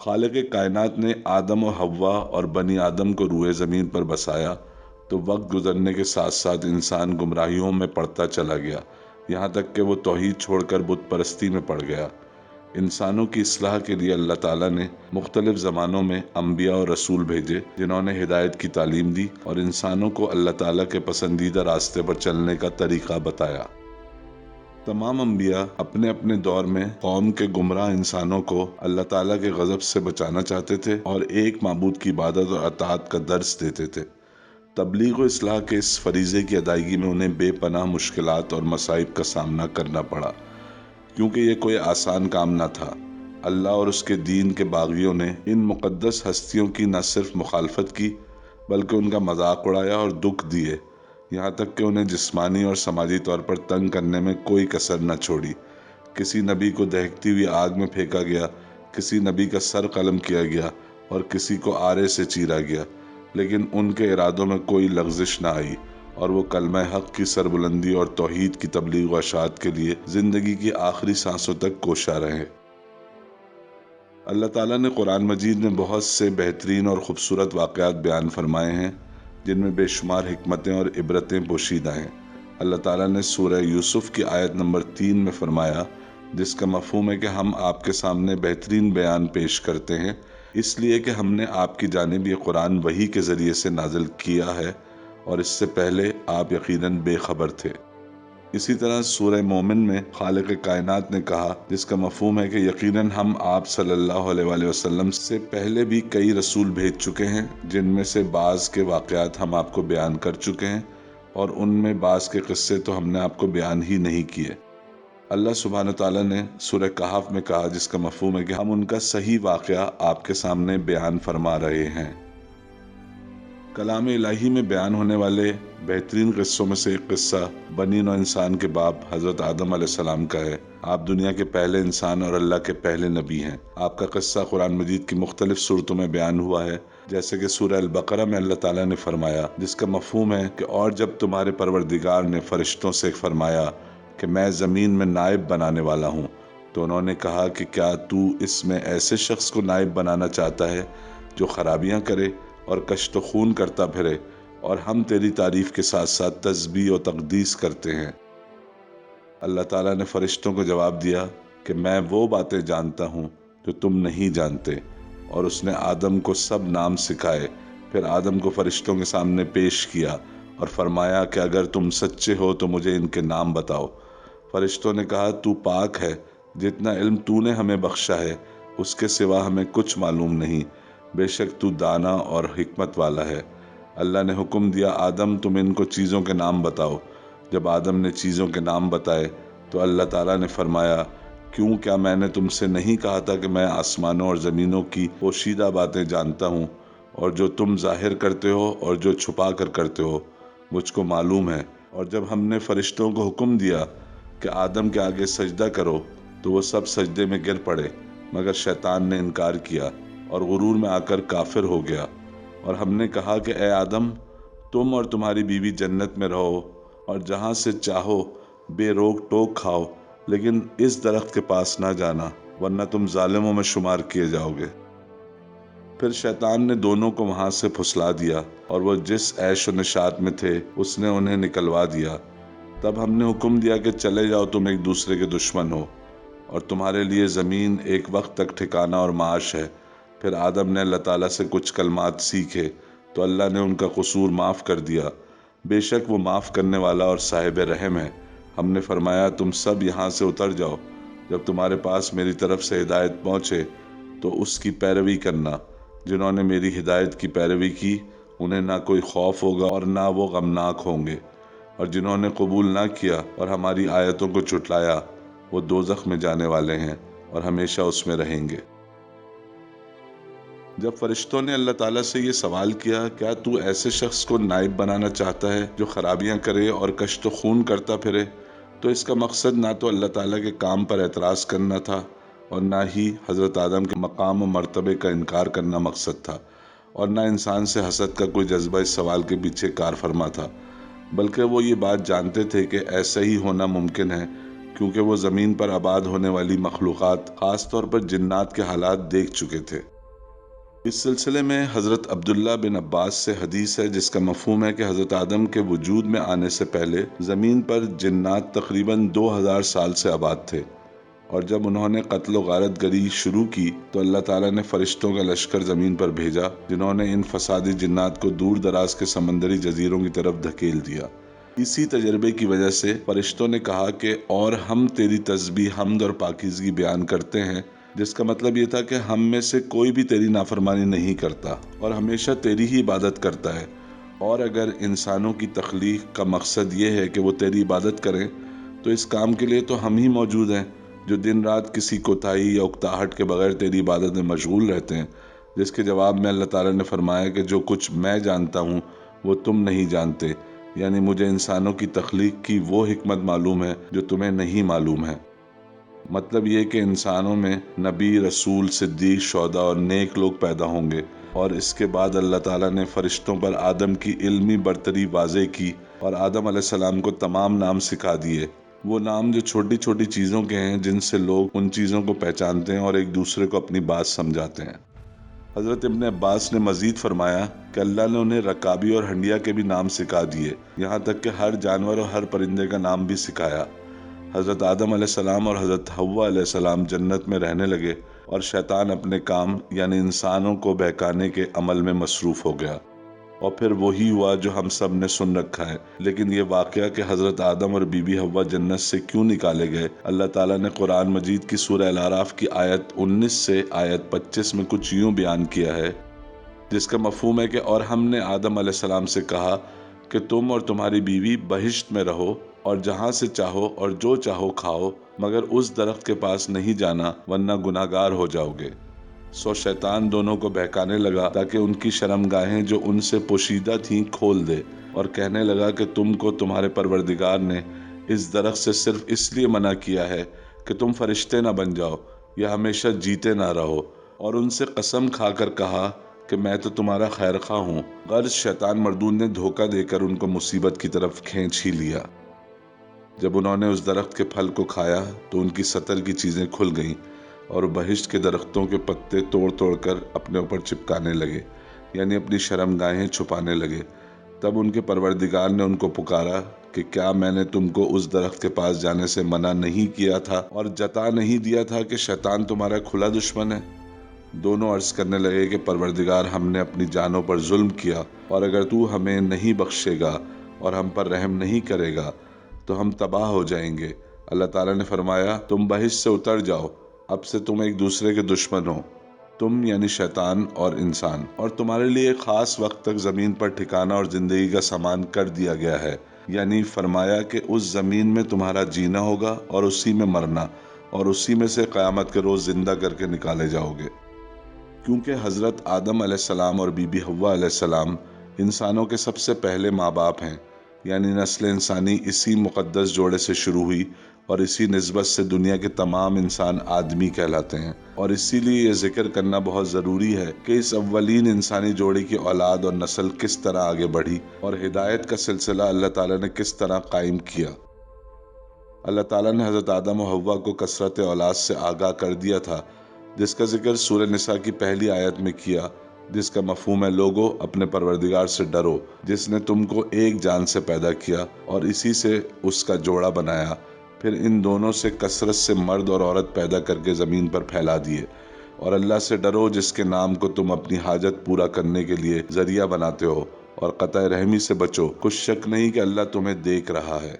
خالق کائنات نے آدم و حوا اور بنی آدم کو روئے زمین پر بسایا تو وقت گزرنے کے ساتھ ساتھ انسان گمراہیوں میں پڑتا چلا گیا، یہاں تک کہ وہ توحید چھوڑ کر بت پرستی میں پڑ گیا۔ انسانوں کی اصلاح کے لیے اللہ تعالیٰ نے مختلف زمانوں میں انبیاء اور رسول بھیجے جنہوں نے ہدایت کی تعلیم دی اور انسانوں کو اللہ تعالیٰ کے پسندیدہ راستے پر چلنے کا طریقہ بتایا۔ تمام انبیاء اپنے اپنے دور میں قوم کے گمراہ انسانوں کو اللہ تعالیٰ کے غضب سے بچانا چاہتے تھے اور ایک معبود کی عبادت اور اطاعت کا درس دیتے تھے۔ تبلیغ و اصلاح کے اس فریضے کی ادائیگی میں انہیں بے پناہ مشکلات اور مصائب کا سامنا کرنا پڑا، کیونکہ یہ کوئی آسان کام نہ تھا۔ اللہ اور اس کے دین کے باغیوں نے ان مقدس ہستیوں کی نہ صرف مخالفت کی بلکہ ان کا مذاق اڑایا اور دکھ دیے، یہاں تک کہ انہیں جسمانی اور سماجی طور پر تنگ کرنے میں کوئی کسر نہ چھوڑی۔ کسی نبی کو دہکتی ہوئی آگ میں پھینکا گیا، کسی نبی کا سر قلم کیا گیا اور کسی کو آرے سے چیرا گیا، لیکن ان کے ارادوں میں کوئی لغزش نہ آئی اور وہ کلمہ حق کی سربلندی اور توحید کی تبلیغ و اشاعت کے لیے زندگی کی آخری سانسوں تک کوشاں رہے۔ اللہ تعالیٰ نے قرآن مجید میں بہت سے بہترین اور خوبصورت واقعات بیان فرمائے ہیں جن میں بے شمار حکمتیں اور عبرتیں پوشیدہ ہیں۔ اللہ تعالیٰ نے سورہ یوسف کی آیت نمبر 3 میں فرمایا، جس کا مفہوم ہے کہ ہم آپ کے سامنے بہترین بیان پیش کرتے ہیں اس لیے کہ ہم نے آپ کی جانب یہ قرآن وحی کے ذریعے سے نازل کیا ہے اور اس سے پہلے آپ یقیناً بے خبر تھے۔ اسی طرح سورہ مومن میں خالق کائنات نے کہا، جس کا مفہوم ہے کہ یقیناً ہم آپ صلی اللہ علیہ وآلہ وسلم سے پہلے بھی کئی رسول بھیج چکے ہیں جن میں سے بعض کے واقعات ہم آپ کو بیان کر چکے ہیں اور ان میں بعض کے قصے تو ہم نے آپ کو بیان ہی نہیں کیے۔ اللہ سبحانہ تعالیٰ نے سورہ کہف میں کہا، جس کا مفہوم ہے کہ ہم ان کا صحیح واقعہ آپ کے سامنے بیان فرما رہے ہیں۔ کلام الہی میں بیان ہونے والے بہترین قصوں میں سے ایک قصہ بنی نوع انسان کے باپ حضرت آدم علیہ السلام کا ہے۔ آپ دنیا کے پہلے انسان اور اللہ کے پہلے نبی ہیں۔ آپ کا قصہ قرآن مجید کی مختلف صورتوں میں بیان ہوا ہے، جیسے کہ سورہ البقرہ میں اللہ تعالیٰ نے فرمایا، جس کا مفہوم ہے کہ اور جب تمہارے پروردگار نے فرشتوں سے فرمایا کہ میں زمین میں نائب بنانے والا ہوں، تو انہوں نے کہا کہ کیا تو اس میں ایسے شخص کو نائب بنانا چاہتا ہے جو خرابیاں کرے اور کشت و خون کرتا پھرے، اور ہم تیری تعریف کے ساتھ ساتھ تسبیح و تقدیس کرتے ہیں۔ اللہ تعالیٰ نے فرشتوں کو جواب دیا کہ میں وہ باتیں جانتا ہوں جو تم نہیں جانتے، اور اس نے آدم کو سب نام سکھائے۔ پھر آدم کو فرشتوں کے سامنے پیش کیا اور فرمایا کہ اگر تم سچے ہو تو مجھے ان کے نام بتاؤ۔ فرشتوں نے کہا، تو پاک ہے، جتنا علم تو نے ہمیں بخشا ہے اس کے سوا ہمیں کچھ معلوم نہیں، بے شک تو دانا اور حکمت والا ہے۔ اللہ نے حکم دیا، آدم تم ان کو چیزوں کے نام بتاؤ۔ جب آدم نے چیزوں کے نام بتائے تو اللہ تعالیٰ نے فرمایا، کیوں کیا میں نے تم سے نہیں کہا تھا کہ میں آسمانوں اور زمینوں کی پوشیدہ باتیں جانتا ہوں، اور جو تم ظاہر کرتے ہو اور جو چھپا کر کرتے ہو مجھ کو معلوم ہے۔ اور جب ہم نے فرشتوں کو حکم دیا کہ آدم کے آگے سجدہ کرو تو وہ سب سجدے میں گر پڑے، مگر شیطان نے انکار کیا اور غرور میں آ کر کافر ہو گیا۔ اور ہم نے کہا کہ اے آدم، تم اور تمہاری بیوی جنت میں رہو اور جہاں سے چاہو بے روک ٹوک کھاؤ، لیکن اس درخت کے پاس نہ جانا ورنہ تم ظالموں میں شمار کیے جاؤ گے۔ پھر شیطان نے دونوں کو وہاں سے پھسلا دیا اور وہ جس عیش و نشاط میں تھے اس نے انہیں نکلوا دیا۔ تب ہم نے حکم دیا کہ چلے جاؤ، تم ایک دوسرے کے دشمن ہو اور تمہارے لیے زمین ایک وقت تک ٹھکانہ اور معاش ہے۔ پھر آدم نے اللہ تعالیٰ سے کچھ کلمات سیکھے تو اللہ نے ان کا قصور معاف کر دیا، بے شک وہ معاف کرنے والا اور صاحب رحم ہے۔ ہم نے فرمایا، تم سب یہاں سے اتر جاؤ، جب تمہارے پاس میری طرف سے ہدایت پہنچے تو اس کی پیروی کرنا۔ جنہوں نے میری ہدایت کی پیروی کی انہیں نہ کوئی خوف ہوگا اور نہ وہ غمناک ہوں گے، اور جنہوں نے قبول نہ کیا اور ہماری آیتوں کو جھٹلایا وہ دوزخ میں جانے والے ہیں اور ہمیشہ اس میں رہیں گے۔ جب فرشتوں نے اللہ تعالیٰ سے یہ سوال کیا، کیا تو ایسے شخص کو نائب بنانا چاہتا ہے جو خرابیاں کرے اور کشت و خون کرتا پھرے، تو اس کا مقصد نہ تو اللہ تعالیٰ کے کام پر اعتراض کرنا تھا اور نہ ہی حضرت آدم کے مقام و مرتبے کا انکار کرنا مقصد تھا، اور نہ انسان سے حسد کا کوئی جذبہ اس سوال کے پیچھے کار فرما تھا، بلکہ وہ یہ بات جانتے تھے کہ ایسا ہی ہونا ممکن ہے، کیونکہ وہ زمین پر آباد ہونے والی مخلوقات، خاص طور پر جنات کے حالات دیکھ چکے تھے۔ اس سلسلے میں حضرت عبداللہ بن عباس سے حدیث ہے جس کا مفہوم ہے کہ حضرت آدم کے وجود میں آنے سے پہلے زمین پر جنات تقریباً 2000 سال سے آباد تھے، اور جب انہوں نے قتل و غارت گری شروع کی تو اللہ تعالیٰ نے فرشتوں کا لشکر زمین پر بھیجا جنہوں نے ان فسادی جنات کو دور دراز کے سمندری جزیروں کی طرف دھکیل دیا۔ اسی تجربے کی وجہ سے فرشتوں نے کہا کہ اور ہم تیری تسبیح، حمد اور پاکیزگی بیان کرتے ہیں، جس کا مطلب یہ تھا کہ ہم میں سے کوئی بھی تیری نافرمانی نہیں کرتا اور ہمیشہ تیری ہی عبادت کرتا ہے، اور اگر انسانوں کی تخلیق کا مقصد یہ ہے کہ وہ تیری عبادت کریں تو اس کام کے لیے تو ہم ہی موجود ہیں جو دن رات کسی کوتاہی یا اکتاہٹ کے بغیر تیری عبادت میں مشغول رہتے ہیں۔ جس کے جواب میں اللہ تعالیٰ نے فرمایا کہ جو کچھ میں جانتا ہوں وہ تم نہیں جانتے، یعنی مجھے انسانوں کی تخلیق کی وہ حکمت معلوم ہے جو تمہیں نہیں معلوم ہے۔ مطلب یہ کہ انسانوں میں نبی، رسول، صدیق، شہداء اور نیک لوگ پیدا ہوں گے، اور اس کے بعد اللہ تعالیٰ نے فرشتوں پر آدم کی علمی برتری واضح کی اور آدم علیہ السلام کو تمام نام سکھا دیے، وہ نام جو چھوٹی چھوٹی چیزوں کے ہیں جن سے لوگ ان چیزوں کو پہچانتے ہیں اور ایک دوسرے کو اپنی بات سمجھاتے ہیں۔ حضرت ابن عباس نے مزید فرمایا کہ اللہ نے انہیں رکابی اور ہنڈیا کے بھی نام سکھا دیے، یہاں تک کہ ہر جانور اور ہر پرندے کا نام بھی سکھایا۔ حضرت آدم علیہ السلام اور حضرت حوا علیہ السلام جنت میں رہنے لگے اور شیطان اپنے کام یعنی انسانوں کو بہکانے کے عمل میں مصروف ہو گیا، اور پھر وہی ہوا جو ہم سب نے سن رکھا ہے۔ لیکن یہ واقعہ کہ حضرت آدم اور بی بی حوا جنت سے کیوں نکالے گئے، اللہ تعالیٰ نے قرآن مجید کی سورہ الاعراف کی آیت 19 سے آیت 25 میں کچھ یوں بیان کیا ہے، جس کا مفہوم ہے کہ اور ہم نے آدم علیہ السلام سے کہا کہ تم اور تمہاری بیوی بہشت میں رہو اور جہاں سے چاہو اور جو چاہو کھاؤ، مگر اس درخت کے پاس نہیں جانا ورنہ گناہگار ہو جاؤ گے۔ سو شیطان دونوں کو بہکانے لگا تاکہ ان کی شرمگاہیں جو ان سے پوشیدہ تھیں کھول دے، اور کہنے لگا کہ تم کو تمہارے پروردگار نے اس درخت سے صرف اس لیے منع کیا ہے کہ تم فرشتے نہ بن جاؤ یا ہمیشہ جیتے نہ رہو، اور ان سے قسم کھا کر کہا کہ میں تو تمہارا خیر خواہ ہوں۔ غرض شیطان مردود نے دھوکہ دے کر ان کو مصیبت کی طرف کھینچ ہی لیا۔ جب انہوں نے اس درخت کے پھل کو کھایا تو ان کی سطر کی چیزیں کھل گئیں اور بہشت کے درختوں کے پتے توڑ توڑ کر اپنے اوپر چپکانے لگے، یعنی اپنی شرمگاہیں چھپانے لگے۔ تب ان کے پروردگار نے ان کو پکارا کہ کیا میں نے تم کو اس درخت کے پاس جانے سے منع نہیں کیا تھا اور جتا نہیں دیا تھا کہ شیطان تمہارا کھلا دشمن ہے؟ دونوں عرض کرنے لگے کہ پروردگار، ہم نے اپنی جانوں پر ظلم کیا، اور اگر تو ہمیں نہیں بخشے گا اور ہم پر رحم نہیں کرے گا تو ہم تباہ ہو جائیں گے۔ اللہ تعالیٰ نے فرمایا، تم بہشت سے اتر جاؤ، اب سے تم ایک دوسرے کے دشمن ہو، تم یعنی شیطان اور انسان، اور تمہارے لیے ایک خاص وقت تک زمین پر ٹھکانہ اور زندگی کا سامان کر دیا گیا ہے، یعنی فرمایا کہ اس زمین میں تمہارا جینا ہوگا اور اسی میں مرنا، اور اسی میں سے قیامت کے روز زندہ کر کے نکالے جاؤ گے۔ کیونکہ حضرت آدم علیہ السلام اور بی بی حوا علیہ السلام انسانوں کے سب سے پہلے ماں باپ ہیں، یعنی نسل انسانی اسی مقدس جوڑے سے شروع ہوئی اور اسی نسبت سے دنیا کے تمام انسان آدمی کہلاتے ہیں، اور اسی لیے یہ ذکر کرنا بہت ضروری ہے کہ اس اولین انسانی جوڑے کی اولاد اور نسل کس طرح آگے بڑھی اور ہدایت کا سلسلہ اللہ تعالیٰ نے کس طرح قائم کیا۔ اللہ تعالیٰ نے حضرت آدم و حوا کو کثرت اولاد سے آگاہ کر دیا تھا، جس کا ذکر سورہ نساء کی پہلی آیت میں کیا، جس کا مفہوم ہے، لوگو اپنے پروردگار سے ڈرو جس نے تم کو ایک جان سے پیدا کیا اور اسی سے اس کا جوڑا بنایا، پھر ان دونوں سے کثرت سے مرد اور عورت پیدا کر کے زمین پر پھیلا دیے، اور اللہ سے ڈرو جس کے نام کو تم اپنی حاجت پورا کرنے کے لیے ذریعہ بناتے ہو، اور قطع رحمی سے بچو، کچھ شک نہیں کہ اللہ تمہیں دیکھ رہا ہے۔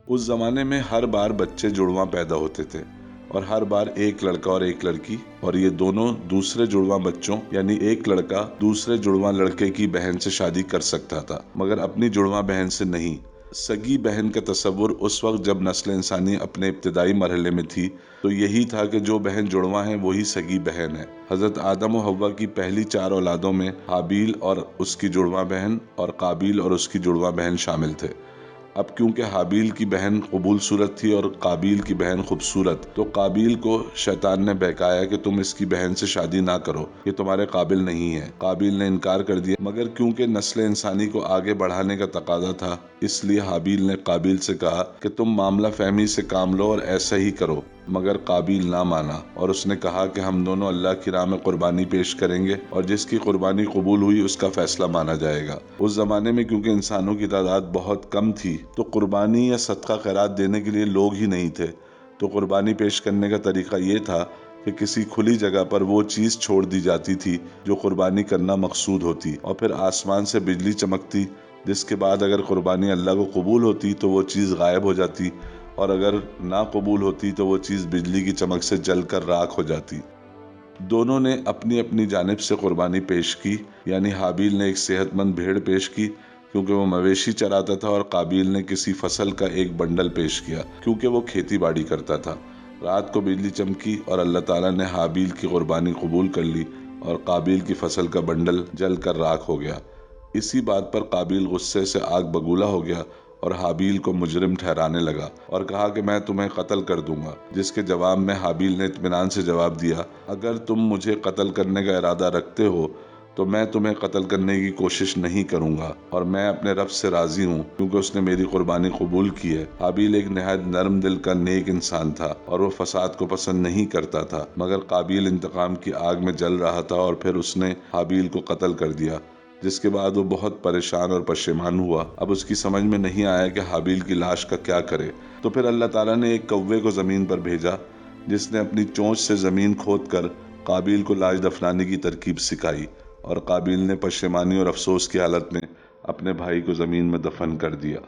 اس زمانے میں ہر بار بچے جڑواں پیدا ہوتے تھے، اور ہر بار ایک لڑکا اور ایک لڑکی، اور یہ دونوں دوسرے جڑواں بچوں یعنی ایک لڑکا دوسرے جڑواں لڑکے کی بہن سے شادی کر سکتا تھا، مگر اپنی جڑواں بہن سے نہیں۔ سگی بہن کا تصور اس وقت جب نسل انسانی اپنے ابتدائی مرحلے میں تھی تو یہی تھا کہ جو بہن جڑواں ہے وہی سگی بہن ہے۔ حضرت آدم و حوا کی پہلی 4 اولادوں میں حابیل اور اس کی جڑواں بہن اور قابیل اور اس کی جڑواں بہن شامل تھے۔ اب کیونکہ حابیل کی بہن قبول صورت تھی اور قابیل کی بہن خوبصورت، تو قابیل کو شیطان نے بہکایا کہ تم اس کی بہن سے شادی نہ کرو، یہ تمہارے قابل نہیں ہے۔ قابیل نے انکار کر دیا، مگر کیونکہ نسل انسانی کو آگے بڑھانے کا تقاضا تھا، اس لیے حابیل نے قابیل سے کہا کہ تم معاملہ فہمی سے کام لو اور ایسا ہی کرو، مگر قابیل نہ مانا اور اس نے کہا کہ ہم دونوں اللہ کی راہ میں قربانی پیش کریں گے اور جس کی قربانی قبول ہوئی اس کا فیصلہ مانا جائے گا۔ اس زمانے میں کیونکہ انسانوں کی تعداد بہت کم تھی تو قربانی یا صدقہ خیرات دینے کے لیے لوگ ہی نہیں تھے، تو قربانی پیش کرنے کا طریقہ یہ تھا کہ کسی کھلی جگہ پر وہ چیز چھوڑ دی جاتی تھی جو قربانی کرنا مقصود ہوتی، اور پھر آسمان سے بجلی چمکتی، جس کے بعد اگر قربانی اللہ کو قبول ہوتی تو وہ چیز غائب ہو جاتی، اور اگر نہ قبول ہوتی تو وہ چیز بجلی کی چمک سے جل کر راکھ ہو جاتی۔ دونوں نے اپنی اپنی جانب سے قربانی پیش کی، یعنی حابیل نے ایک صحت مند بھیڑ پیش کی کیونکہ وہ مویشی چراتا تھا، اور قابیل نے کسی فصل کا ایک بنڈل پیش کیا کیونکہ وہ کھیتی باڑی کرتا تھا۔ رات کو بجلی چمکی اور اللہ تعالیٰ نے حابیل کی قربانی قبول کر لی اور قابیل کی فصل کا بنڈل جل کر راکھ ہو گیا۔ اسی بات پر قابیل غصے سے آگ بگولا ہو گیا اور حابیل کو مجرم ٹھہرانے لگا اور کہا کہ میں تمہیں قتل کر دوں گا، جس کے جواب میں حابیل نے اطمینان سے جواب دیا، اگر تم مجھے قتل کرنے کا ارادہ رکھتے ہو تو میں تمہیں قتل کرنے کی کوشش نہیں کروں گا، اور میں اپنے رب سے راضی ہوں کیونکہ اس نے میری قربانی قبول کی ہے۔ حابیل ایک نہایت نرم دل کا نیک انسان تھا اور وہ فساد کو پسند نہیں کرتا تھا، مگر قابیل انتقام کی آگ میں جل رہا تھا اور پھر اس نے حابیل کو قتل کر دیا، جس کے بعد وہ بہت پریشان اور پشیمان ہوا۔ اب اس کی سمجھ میں نہیں آیا کہ حابیل کی لاش کا کیا کرے، تو پھر اللہ تعالیٰ نے ایک کوے کو زمین پر بھیجا جس نے اپنی چونچ سے زمین کھود کر قابیل کو لاش دفنانے کی ترکیب سکھائی، اور قابیل نے پشیمانی اور افسوس کی حالت میں اپنے بھائی کو زمین میں دفن کر دیا۔